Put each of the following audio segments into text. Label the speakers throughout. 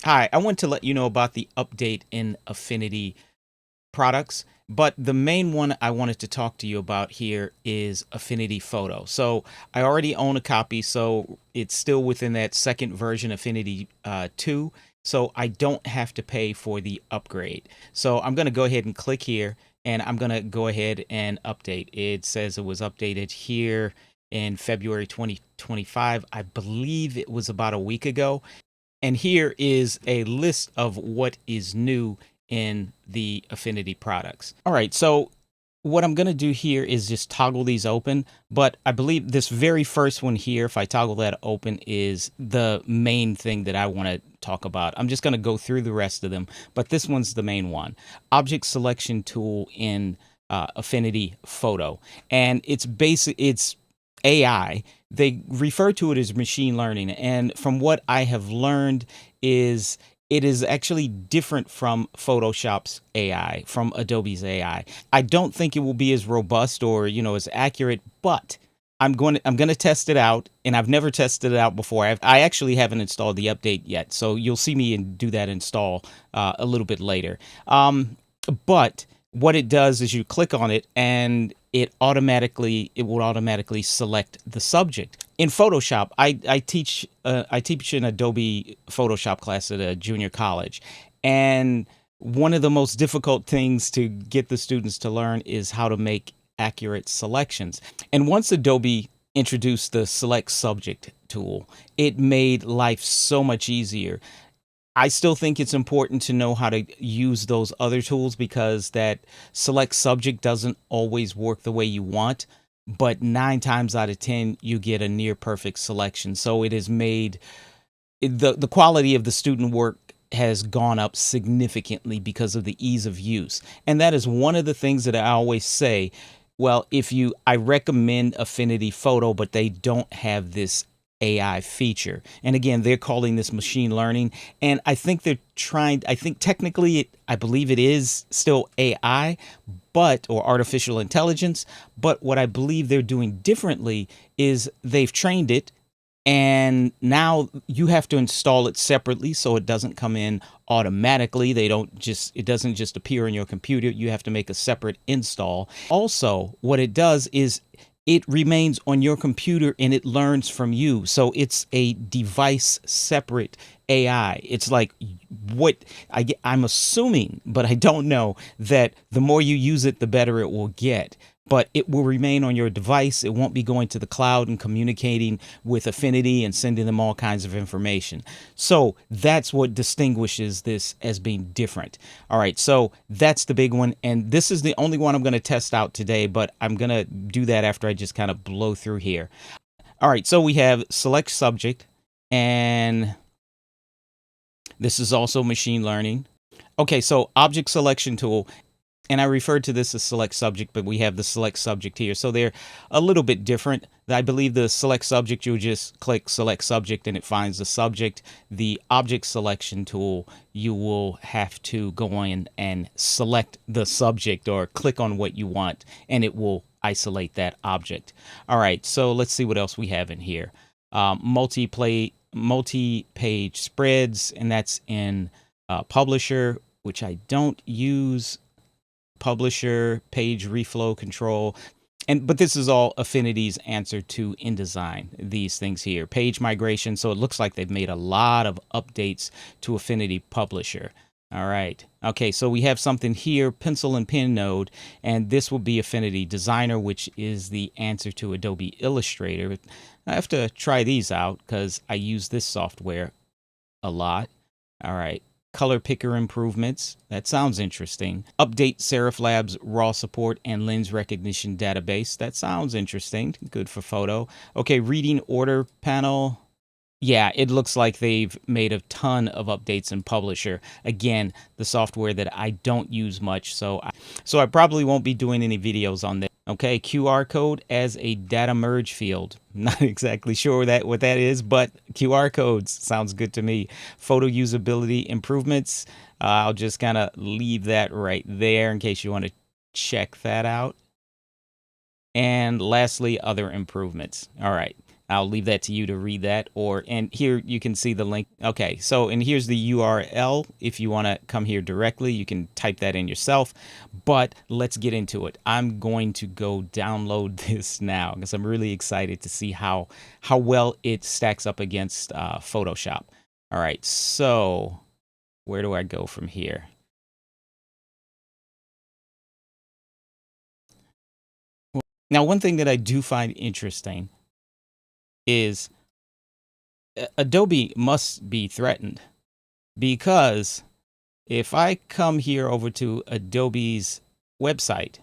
Speaker 1: Hi, I want to let you know about the update in Affinity products, but the main one I wanted to talk to you about here is Affinity Photo. So I already own a copy, so it's still within that second version, Affinity 2, so I don't have to pay for the upgrade. So I'm going to go ahead and click here, and I'm going to go ahead and update. It says it was updated here in February 2025. I believe it was about a week ago. And here is a list of what is new in the Affinity products. All right, so what I'm going to do here is just toggle these open, but I believe this very first one here, if I toggle that open, is the main thing that I want to talk about. I'm just going to go through the rest of them, but this one's the main one. Object selection tool in Affinity Photo. And it's AI. They refer to it as machine learning. And from what I have learned is it is actually different from Photoshop's AI, from Adobe's AI. I don't think it will be as robust or, as accurate, but I'm going to test it out, and I've never tested it out before. I actually haven't installed the update yet, so you'll see me and do that install a little bit later. But what it does is you click on it, and it will automatically select the subject. In Photoshop, I teach an Adobe Photoshop class at a junior college, and one of the most difficult things to get the students to learn is how to make accurate selections. And once Adobe introduced the select subject tool, it made life so much easier. I still think it's important to know how to use those other tools because that select subject doesn't always work the way you want, but 9 times out of 10 you get a near perfect selection. So it has made the quality of the student work has gone up significantly because of the ease of use. And that is one of the things that I always say. Well, I recommend Affinity Photo, but they don't have this AI feature. And again, they're calling this machine learning. And I think technically, I believe it is still AI, or artificial intelligence. But what I believe they're doing differently is they've trained it, and now you have to install it separately so it doesn't come in automatically. It doesn't just appear in your computer. You have to make a separate install. Also, what it does is it remains on your computer and it learns from you. So it's a device separate AI. It's like I'm assuming, but I don't know, that the more you use it, the better it will get. But it will remain on your device. It won't be going to the cloud and communicating with Affinity and sending them all kinds of information. So that's what distinguishes this as being different. All right, so that's the big one. And this is the only one I'm going to test out today, but I'm going to do that after I just kind of blow through here. All right, so we have select subject, and this is also machine learning. Okay, so object selection tool, and I referred to this as select subject, but we have the select subject here. So they're a little bit different. I believe the select subject, you just click select subject and it finds the subject. The object selection tool, you will have to go in and select the subject or click on what you want, and it will isolate that object. All right, so let's see what else we have in here. Multi-page spreads, and that's in Publisher, which I don't use. Publisher, page reflow control. But this is all Affinity's answer to InDesign, these things here. Page migration, so it looks like they've made a lot of updates to Affinity Publisher. All right. Okay, so we have something here, pencil and pen node, and this will be Affinity Designer, which is the answer to Adobe Illustrator. I have to try these out because I use this software a lot. All right. Color picker improvements. That sounds interesting. Update Serif Labs raw support and lens recognition database. That sounds interesting. Good for photo. Okay, reading order panel. Yeah, it looks like they've made a ton of updates in Publisher. Again, the software that I don't use much, so I probably won't be doing any videos on this. Okay, QR code as a data merge field. Not exactly sure what that is, but QR codes sounds good to me. Photo usability improvements. I'll just kind of leave that right there in case you want to check that out. And lastly, other improvements. All right. I'll leave that to you to read that. And here you can see the link. Okay, so and here's the URL. If you want to come here directly, you can type that in yourself. But let's get into it. I'm going to go download this now because I'm really excited to see how well it stacks up against Photoshop. All right, so where do I go from here? Now, one thing that I do find interesting is Adobe must be threatened, because if I come here over to Adobe's website,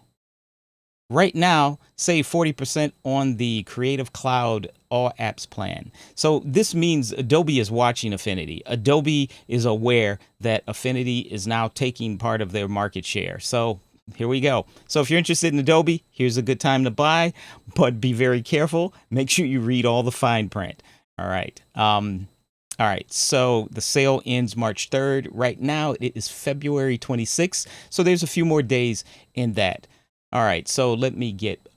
Speaker 1: right now, save 40% on the Creative Cloud All Apps plan. So this means Adobe is watching Affinity. Adobe is aware that Affinity is now taking part of their market share. So here we go. So if you're interested in Adobe, here's a good time to buy, but be very careful. Make sure you read all the fine print. All right. All right, so the sale ends March 3rd. Right now, it is February 26th, so there's a few more days in that. All right, so let me get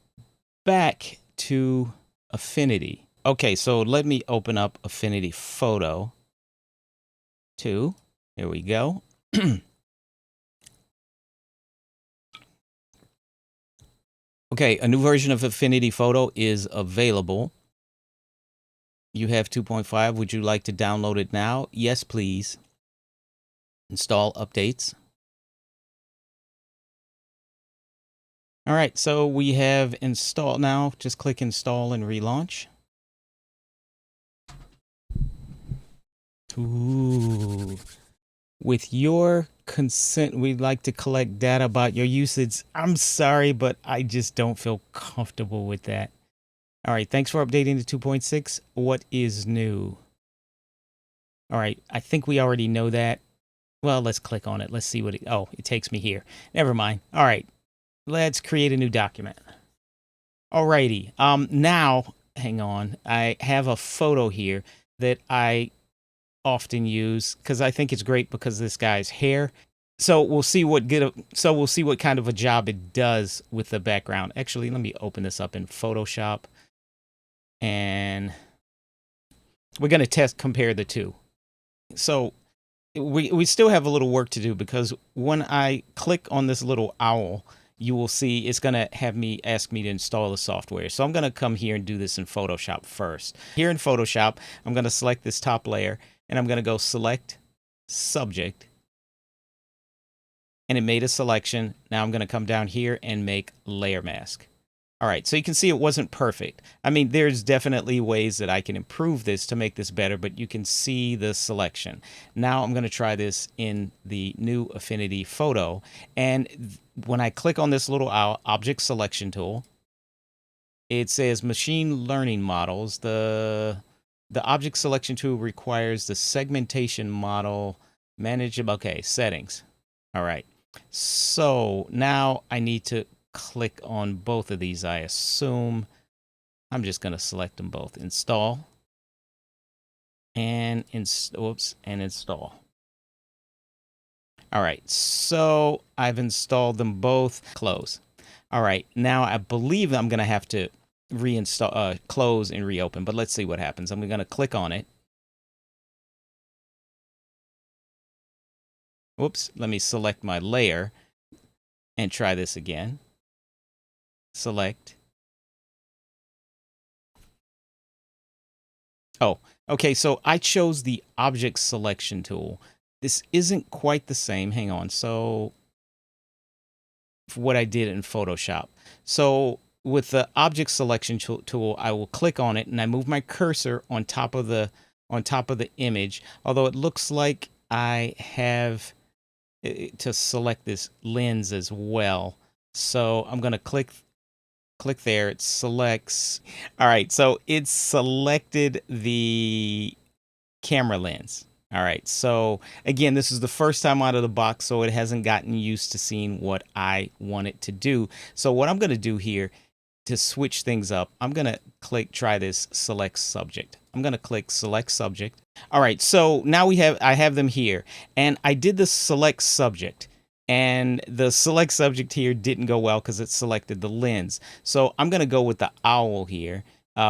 Speaker 1: back to Affinity. Okay, so let me open up Affinity Photo 2. Here we go. Okay, a new version of Affinity Photo is available. You have 2.5. Would you like to download it now? Yes, please. Install updates. All right, so we have installed now. Just click install and relaunch. Ooh. With your consent, we'd like to collect data about your usage. I'm sorry, but I just don't feel comfortable with that. All right, thanks for updating to 2.6. What is new? All right, I think we already know that. Well, let's click on it. Let's see what it takes me here. Never mind. All right, let's create a new document. All righty. Now, hang on. I have a photo here that I often use because I think it's great because of this guy's hair. So we'll see what kind of a job it does with the background. Actually, let me open this up in Photoshop, and we're going to compare the two. So we still have a little work to do, because when I click on this little owl, you will see it's going to ask me to install the software. So I'm going to come here and do this in Photoshop first. Here in Photoshop, I'm going to select this top layer, and I'm going to go select subject. And it made a selection. Now I'm going to come down here and make layer mask. All right, so you can see it wasn't perfect. I mean, there's definitely ways that I can improve this to make this better, but you can see the selection. Now I'm going to try this in the new Affinity Photo. And when I click on this little object selection tool, it says machine learning models. The object selection tool requires the segmentation model manageable. Okay, settings. All right. So now I need to click on both of these, I assume. I'm just going to select them both. Install. And install. All right. So I've installed them both. Close. All right. Now I believe I'm going to have to reinstall, close and reopen, but let's see what happens. I'm going to click on it. Whoops. Let me select my layer and try this again. Select. Oh, okay. So I chose the object selection tool. This isn't quite the same. Hang on. So for what I did in Photoshop. So with the object selection tool, I will click on it and I move my cursor on top of the image. Although it looks like I have to select this lens as well. So I'm going to click there. It selects. All right. So it's selected the camera lens. All right. So again, this is the first time out of the box, so it hasn't gotten used to seeing what I want it to do. So what I'm going to do here to switch things up, I'm going to try this select subject. I'm going to click select subject. All right. So now I have them here, and I did the select subject. And the select subject here didn't go well because it selected the lens. So I'm going to go with the owl here.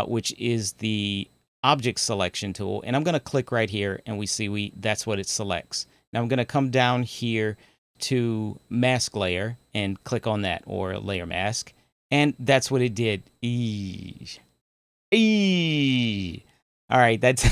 Speaker 1: which is the object selection tool. And I'm going to click right here, and we see that's what it selects. Now I'm going to come down here to mask layer and click on that, or layer mask. And that's what it did. All right, that's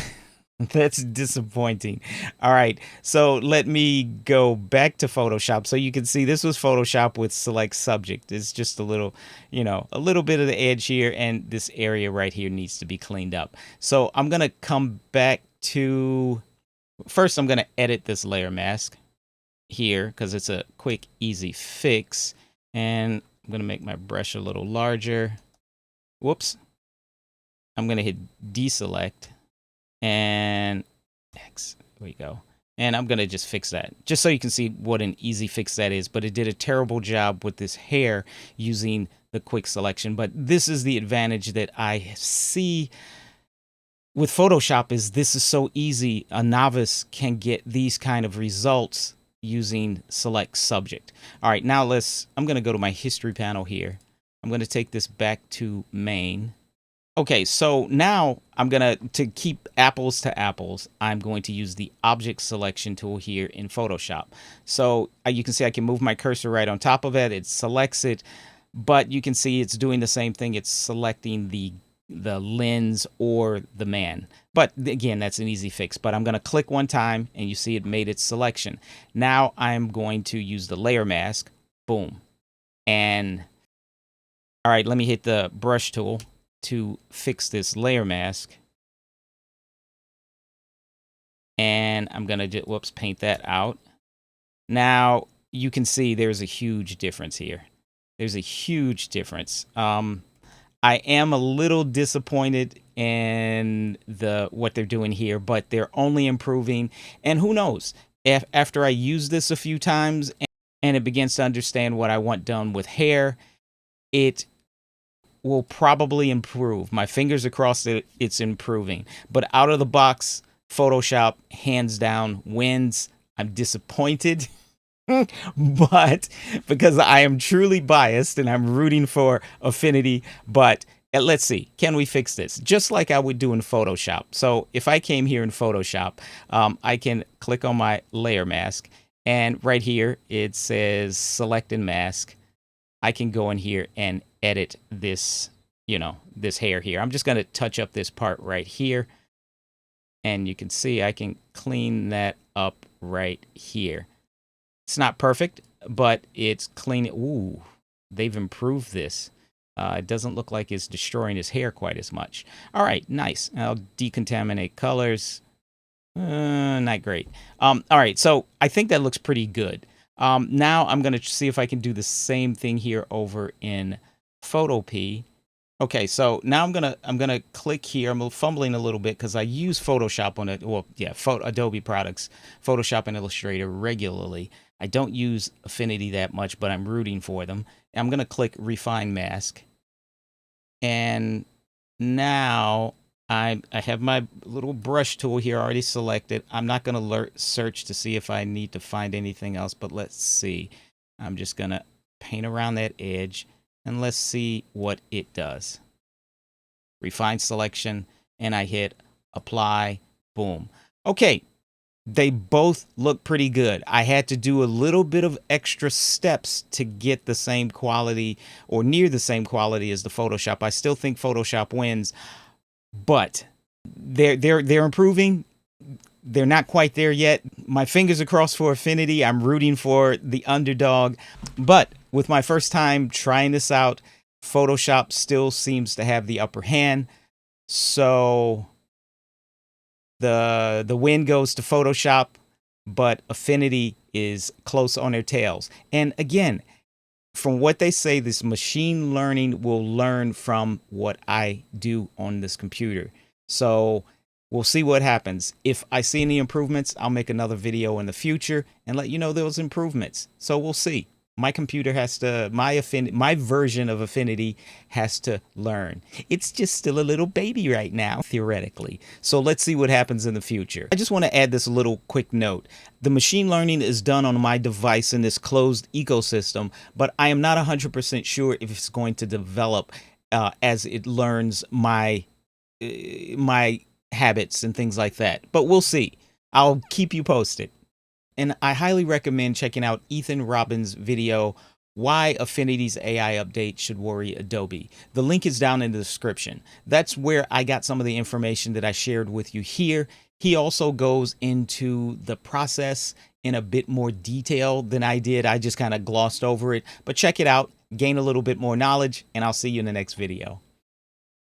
Speaker 1: that's disappointing. All right, so let me go back to Photoshop so you can see this was Photoshop with select subject. It's just a little, a little bit of the edge here, and this area right here needs to be cleaned up. So I'm gonna come back to, first I'm gonna edit this layer mask here because it's a quick, easy fix. And I'm gonna make my brush a little larger. Whoops. I'm gonna hit deselect and X. There we go. And I'm gonna just fix that, just so you can see what an easy fix that is. But it did a terrible job with this hair using the quick selection. But this is the advantage that I see with Photoshop, is this is so easy. A novice can get these kind of results using select subject. All right, now I'm gonna go to my history panel here. I'm gonna take this back to main. Okay, so now to keep apples to apples, I'm going to use the object selection tool here in Photoshop. So you can see I can move my cursor right on top of it. It selects it, but you can see it's doing the same thing. It's selecting the lens or the man. But again, that's an easy fix. But I'm going to click one time, and you see it made its selection. Now I'm going to use the layer mask. Boom. And all right, let me hit the brush tool to fix this layer mask. And I'm going to paint that out. Now you can see there's a huge difference here. There's a huge difference. I am a little disappointed in what they're doing here, but they're only improving. And who knows, if after I use this a few times and it begins to understand what I want done with hair, it will probably improve. My fingers are crossed that it's improving. But out of the box, Photoshop hands down wins. I'm disappointed. But because I am truly biased and I'm rooting for Affinity, but let's see, can we fix this? Just like I would do in Photoshop. So if I came here in Photoshop, I can click on my layer mask, and right here it says select and mask. I can go in here and edit this, this hair here. I'm just going to touch up this part right here. And you can see I can clean that up right here. It's not perfect, but it's clean. Ooh, they've improved this. It doesn't look like it's destroying his hair quite as much. All right, nice. I'll decontaminate colors. Not great. All right, so I think that looks pretty good. Now I'm going to see if I can do the same thing here over in Photopea. Okay, so now I'm gonna click here. I'm fumbling a little bit because I use Photoshop on it. Well, yeah, Adobe products, Photoshop and Illustrator regularly. I don't use Affinity that much, but I'm rooting for them. I'm gonna click Refine Mask, and now I have my little brush tool here already selected. I'm not gonna search to see if I need to find anything else, but let's see. I'm just gonna paint around that edge. And let's see what it does. Refine selection, and I hit apply, boom. Okay, they both look pretty good. I had to do a little bit of extra steps to get the same quality or near the same quality as the Photoshop. I still think Photoshop wins, but they're improving. They're not quite there yet. My fingers are crossed for Affinity. I'm rooting for the underdog. But with my first time trying this out, Photoshop still seems to have the upper hand. So the win goes to Photoshop, but Affinity is close on their tails. And again, from what they say, this machine learning will learn from what I do on this computer. So we'll see what happens. If I see any improvements, I'll make another video in the future and let you know those improvements. So we'll see. My computer has to, my version of Affinity has to learn. It's just still a little baby right now, theoretically. So let's see what happens in the future. I just want to add this little quick note. The machine learning is done on my device in this closed ecosystem, but I am not 100% sure if it's going to develop as it learns my habits and things like that. But we'll see. I'll keep you posted. And I highly recommend checking out Ethan Robbins' video, Why Affinity's AI Update Should Worry Adobe. The link is down in the description. That's where I got some of the information that I shared with you here. He also goes into the process in a bit more detail than I did. I just kind of glossed over it. But check it out, gain a little bit more knowledge, and I'll see you in the next video.